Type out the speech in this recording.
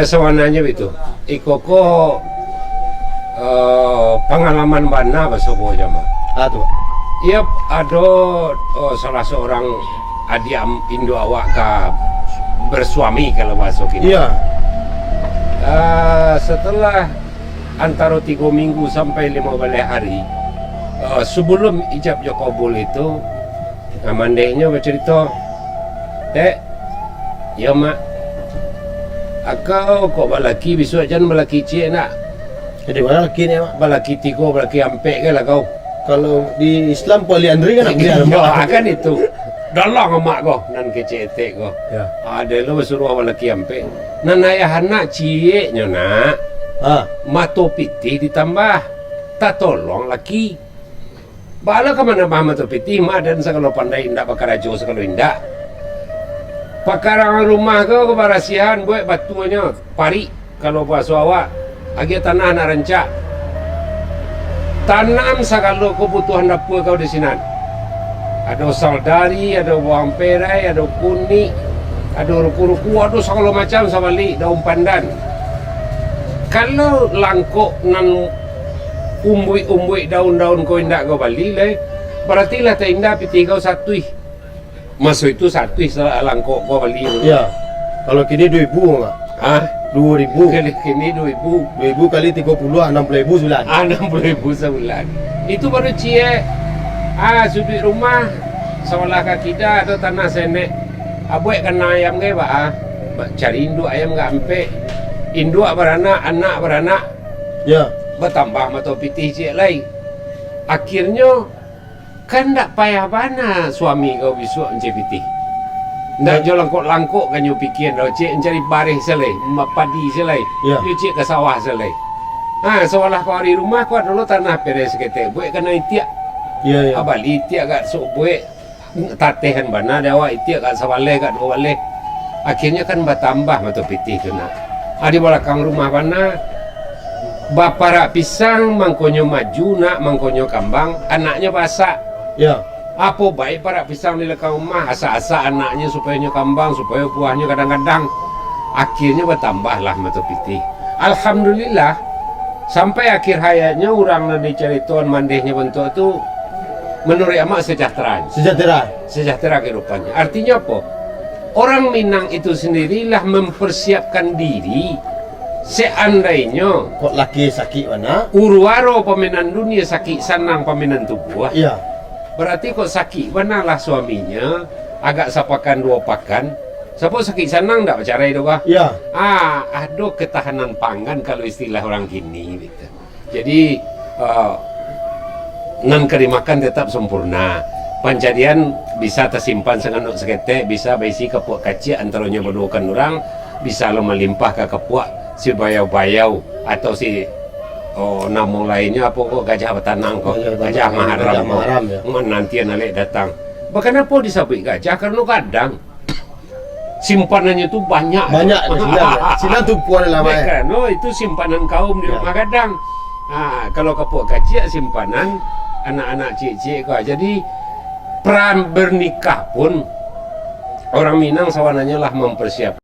Sewananya itu ikoko pengalaman mana basobo jama. Tuh. Iya ada salah seorang adik Indo awak bersuami kalau masuk ini. Iya. Setelah antara 3 minggu sampai 15 hari sebelum ijab kabul itu, mandeknya bercerita, ya mak, akau kok balaki besok jangan balaki cik nak. Jadi mana laki ni mak? Balaki 3, balaki ampek ke lah kau. Kalau di Islam poliandri kan Ya, kan itu. Dalang emak kau nan kecek etek kau. Ya. Ada lo suruh balaki ampek. Nan ayah anak ciknya nak. Mato pitih ditambah tak tolong laki. Bala ke mana bah mato pitih mak dan segala pandai indak bakar ajo segala indak. Pakarang rumah ke barasihan buat batunya pari kalau bahasa awak agi tanah nak rencak. Tanam segala kebutuhan dapur kau di sini. Ada saldari, ada bawang perai, ada kunyit, ada ruku-ruku, ada segala macam sabali daun pandan. Kalau langkok nan umbui daun-daun kau indak kau bali le, berarti lah tak indak piti kau satu. Masuk itu satu langkok kau bali. Ya. Kalau kini 2,000 mak. 2,000. Kini 2,000. 2,000 kali 30 60,000 sebulan. 60,000 sebulan. Itu baru cie. Sudut rumah seolah kaki dah atau tanah senek. Abuek kena ayam ke pak? Cari induk ayam gak ampe. Induk beranak, anak beranak. Ya. Bertambah mata pitih cie lain. Akhirnya kan tak payah mana suami kau besok encik pitih. Ndak jo langkok-langkok kan you pikir dah cik mencari barih selai, padi selai. Ya. You cik ke sawah selai. Seolah kau hari rumah kau dulu tanah peres ketek. Buat kena itiak. Ya. Abali itiak kat sok buat tatehan bana dia awak itiak kat sawale kat dua wale. Akhirnya kan bertambah mata pitih tu nak. Di belakang rumah bana baparak pisang mangkonyo maju nak mangkonyo kambang anaknya pasak. Ya. Apa baik para pisang di belakang rumah asa-asa anaknya supaya kambang supaya buahnya kadang-kadang akhirnya bertambahlah mata pitih. Alhamdulillah sampai akhir hayatnya orang yang dicari tuan mandehnya bentuk itu menurut amak sejahtera kehidupannya. Artinya apa? Orang Minang itu sendirilah mempersiapkan diri seandainya Kok laki sakit mana? urwaro peminan dunia sakit sanang peminan tubuh. Ya. Berarti kok sakit manalah suaminya agak sapakan 2 pakan. Siapa sakit sanang tak bicara itu kah? Ya. Ada ketahanan pangan kalau istilah orang kini gitu. Jadi nan kerimakan tetap sempurna. Pancadian bisa tersimpan senganuk seketek, bisa besi kepuak kacik antaranya berduakan orang, bisa lo melimpah ke kepuak si bayau-bayau atau si nama lainnya apa kok gajah betanang kok, gajah maharam ya. Nanti nalik datang. Bahkan apa disabui gajah karena kadang simpanannya itu banyak. Sila tumpuan lah mak. Karena itu simpanan kaum di rumah kadang. Kalau kepuak kacik simpanan anak-anak cik-cik kok. Jadi peran bernikah pun orang Minang sawananya lah mempersiapkan.